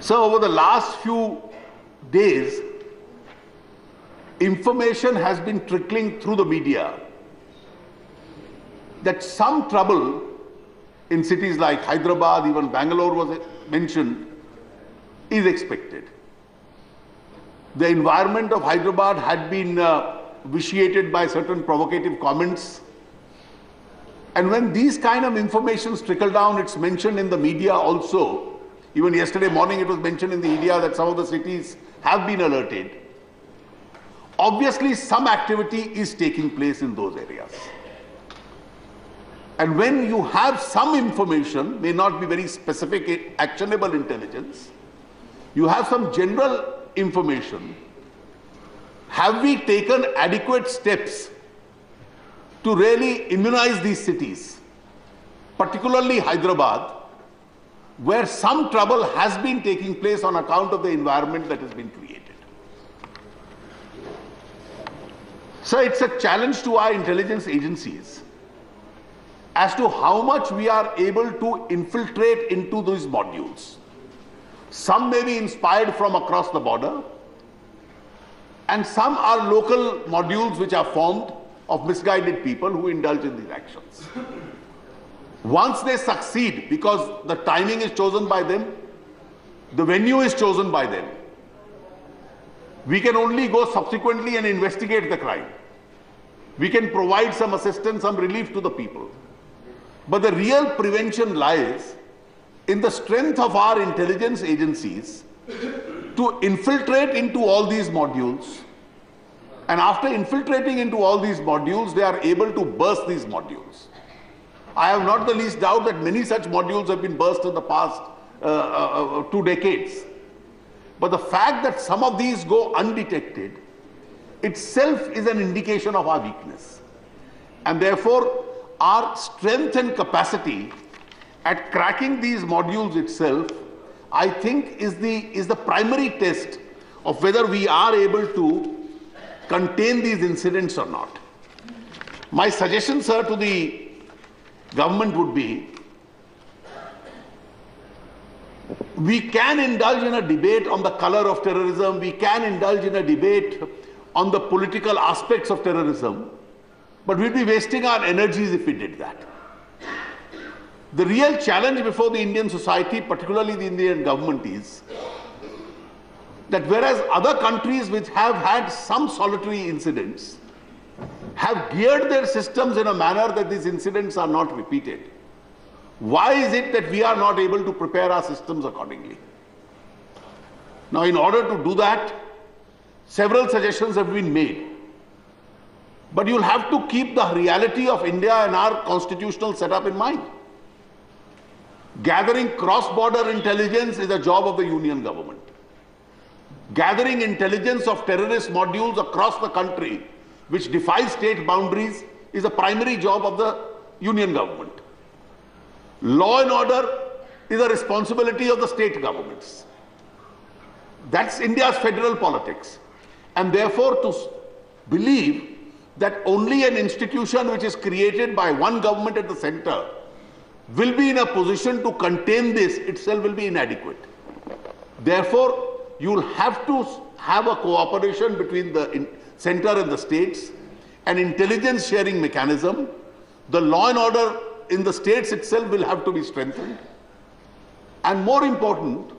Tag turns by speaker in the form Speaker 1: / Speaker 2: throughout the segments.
Speaker 1: So over the last few days, information has been trickling through the media that some trouble in cities like Hyderabad, even Bangalore was mentioned, is expected. The environment of Hyderabad had been vitiated by certain provocative comments. And when these kind of informations trickle down, it's mentioned in the media also. Even yesterday morning it was mentioned in the media that some of the cities have been alerted. Obviously some activity is taking place in those areas. And when you have some information, may not be very specific, actionable intelligence, you have some general information, have we taken adequate steps to really immunize these cities, particularly Hyderabad, where some trouble has been taking place on account of the environment that has been created. So it's a challenge to our intelligence agencies as to how much we are able to infiltrate into these modules. Some may be inspired from across the border, and some are local modules which are formed of misguided people who indulge in these actions. Once they succeed, because the timing is chosen by them, the venue is chosen by them, we can only go subsequently and investigate the crime. We can provide some assistance, some relief to the people. But the real prevention lies in the strength of our intelligence agencies to infiltrate into all these modules. And after infiltrating into all these modules, they are able to burst these modules. I have not the least doubt that many such modules have been burst in the past 2 decades. But the fact that some of these go undetected itself is an indication of our weakness. And therefore, our strength and capacity at cracking these modules itself, I think, is the primary test of whether we are able to contain these incidents or not. My suggestion, sir, to the government would be, we can indulge in a debate on the color of terrorism, we can indulge in a debate on the political aspects of terrorism, but we'd be wasting our energies if we did that. The real challenge before the Indian society, particularly the Indian government, is that whereas other countries which have had some solitary incidents have geared their systems in a manner that these incidents are not repeated, why is it that we are not able to prepare our systems accordingly? Now, in order to do that, several suggestions have been made. But you'll have to keep the reality of India and our constitutional setup in mind. Gathering cross-border intelligence is a job of the union government. Gathering intelligence of terrorist modules across the country, which defy state boundaries, is a primary job of the union government. Law and order is a responsibility of the state governments. That's India's federal politics. And therefore, to believe that only an institution which is created by one government at the center will be in a position to contain this itself will be inadequate. Therefore, you will have to have a cooperation between the center and the states, an intelligence sharing mechanism. The law and order in the states itself will have to be strengthened. And more important,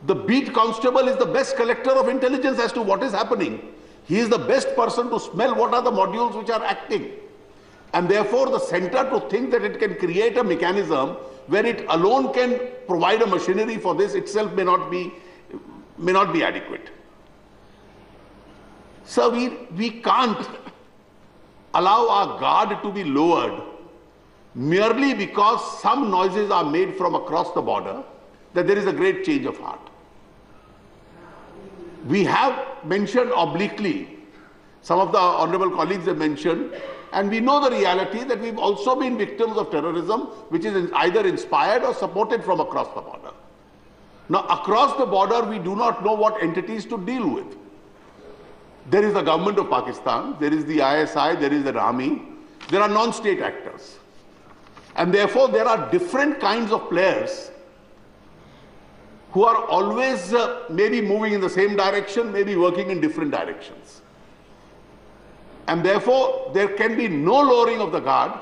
Speaker 1: the beat constable is the best collector of intelligence as to what is happening. He is the best person to smell what are the modules which are acting. And therefore, the center to think that it can create a mechanism where it alone can provide a machinery for this itself may not be adequate. So we can't allow our guard to be lowered merely because some noises are made from across the border that there is a great change of heart. We have mentioned obliquely, some of the honorable colleagues have mentioned, and we know the reality that we've also been victims of terrorism, which is either inspired or supported from across the border. Now, across the border, we do not know what entities to deal with. There is the government of Pakistan, there is the ISI, there is the army, there are non-state actors. And therefore, there are different kinds of players who are always maybe moving in the same direction, maybe working in different directions. And therefore, there can be no lowering of the guard,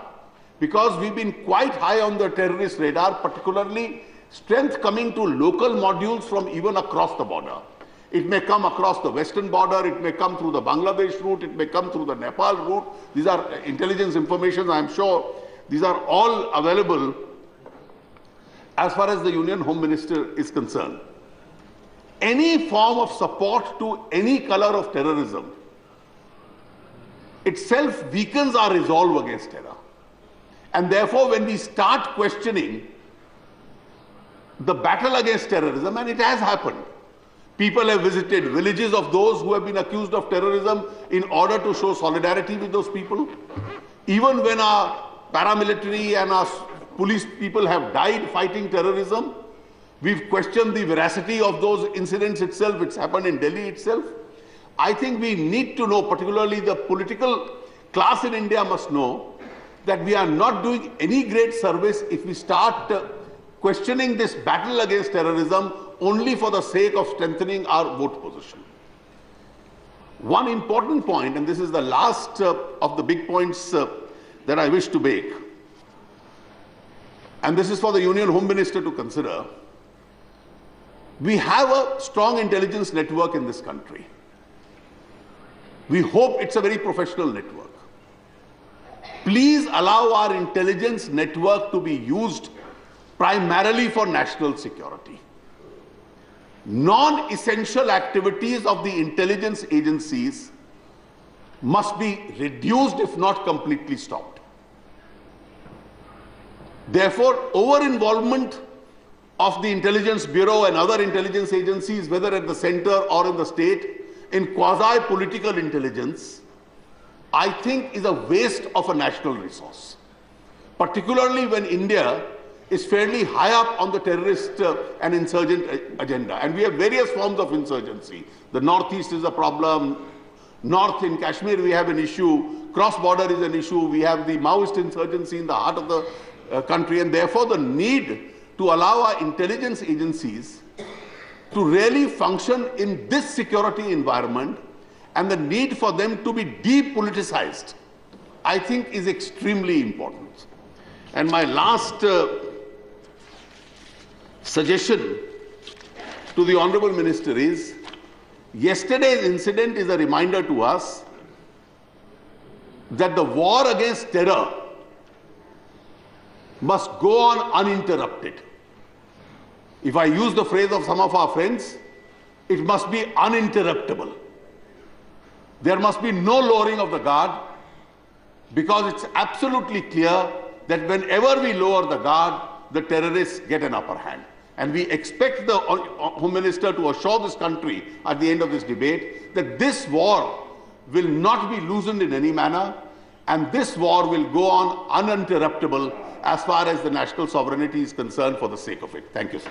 Speaker 1: because we've been quite high on the terrorist radar, particularly strength coming to local modules from even across the border. It may come across the western border, it may come through the Bangladesh route, it may come through the Nepal route. These are intelligence information, I'm sure. These are all available as far as the Union Home Minister is concerned. Any form of support to any color of terrorism itself weakens our resolve against terror. And therefore, when we start questioning the battle against terrorism, and it has happened, people have visited villages of those who have been accused of terrorism in order to show solidarity with those people. Even when our paramilitary and our police people have died fighting terrorism, we've questioned the veracity of those incidents itself. It's happened in Delhi itself. I think we need to know, particularly the political class in India must know, that we are not doing any great service if we start questioning this battle against terrorism only for the sake of strengthening our vote position. One important point, and this is the last of the big points that I wish to make, and this is for the Union Home Minister to consider. We have a strong intelligence network in this country. We hope it's a very professional network. Please allow our intelligence network to be used primarily for national security. Non-essential activities of the intelligence agencies must be reduced, if not completely stopped. Therefore, over-involvement of the Intelligence Bureau and other intelligence agencies, whether at the center or in the state, in quasi-political intelligence, I think is a waste of a national resource, particularly when India is fairly high up on the terrorist and insurgent agenda. And we have various forms of insurgency. The northeast is a problem. North in Kashmir we have an issue. Cross-border is an issue. We have the Maoist insurgency in the heart of the country. And therefore the need to allow our intelligence agencies to really function in this security environment, and the need for them to be depoliticized, I think is extremely important. And my last suggestion to the Honorable Minister is, yesterday's incident is a reminder to us that the war against terror must go on uninterrupted. If I use the phrase of some of our friends, it must be uninterruptible. There must be no lowering of the guard, because it's absolutely clear that whenever we lower the guard, the terrorists get an upper hand. And we expect the Home Minister to assure this country at the end of this debate that this war will not be loosened in any manner, and this war will go on uninterruptible as far as the national sovereignty is concerned for the sake of it. Thank you, sir.